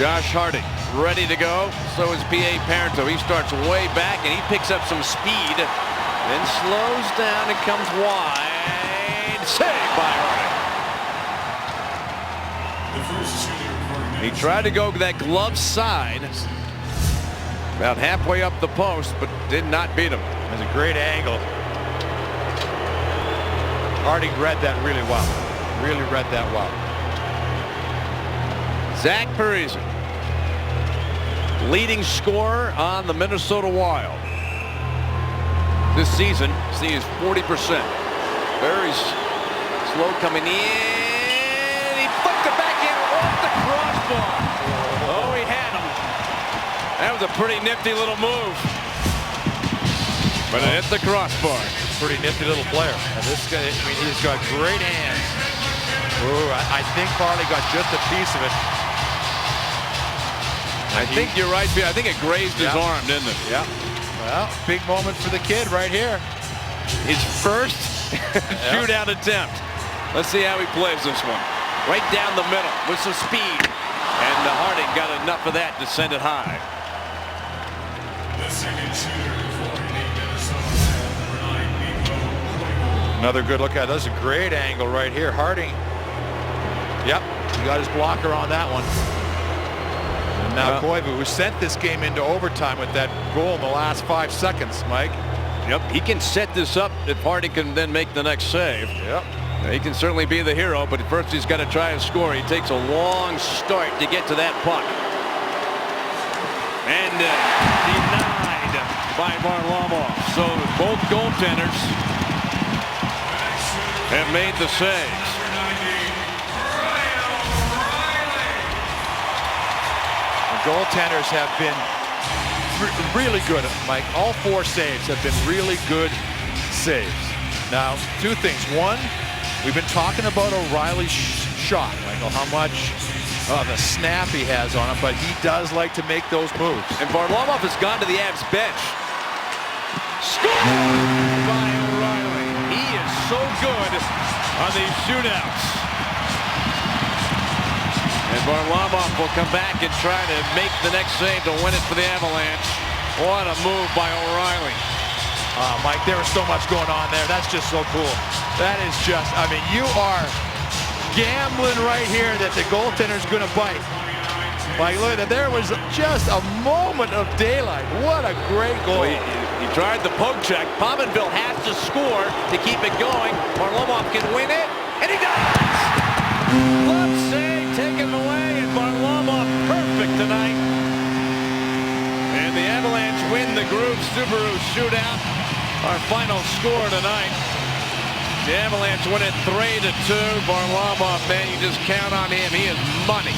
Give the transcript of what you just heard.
Josh Harding ready to go. So is P.A. Parenteau. He starts way back and he picks up some speed. Then slows down and comes wide. Saved by Harding. He tried to go that glove side. About halfway up the post, but did not beat him. That's a great angle. Harding read that really well. Really read that well. Zach Parise, leading scorer on the Minnesota Wild this season. See, is 40%. Very slow coming in. He flipped it back in off the crossbar. Oh, he had him. That was a pretty nifty little move. But it hit the crossbar. Pretty nifty little player. And this guy, I mean, he's got great hands. Ooh, I think Farley got just a piece of it. I think you're right, I think it grazed his arm, didn't it? Yeah. Well, big moment for the kid right here. His first shootout attempt. Let's see how he plays this one. Right down the middle with some speed. And Harding got enough of that to send it high. Another good look at it. That's a great angle right here. Harding. Yep, he got his blocker on that one. And now Koivu, who sent this game into overtime with that goal in the last 5 seconds, Mike. Yep, he can set this up if Harding can then make the next save. Yep. He can certainly be the hero, but first he's got to try and score. He takes a long start to get to that puck. And denied by Varlamov. So both goaltenders have made the saves. The goaltenders have been really good, Mike. All 4 saves have been really good saves. Now, 2 things. One, we've been talking about O'Reilly's shot, Michael, how much of a snap he has on him, but he does like to make those moves. And Varlamov has gone to the Avs bench. Scored by O'Reilly. He is so good on these shootouts. And Varlamov will come back and try to make the next save to win it for the Avalanche. What a move by O'Reilly. Mike, there is so much going on there. That's just so cool. That is just, I mean, you are gambling right here that the goaltender's going to bite. Like, look, there was just a moment of daylight. What a great goal. Well, he tried the poke check. Pominville has to score to keep it going. Varlamov can win it, and he does! Glove save taken away, and Varlamov perfect tonight. And the Avalanche win the Groove Subaru shootout. Our final score tonight. The Avalanche win it 3-2. Varlamov, man, you just count on him. He is money.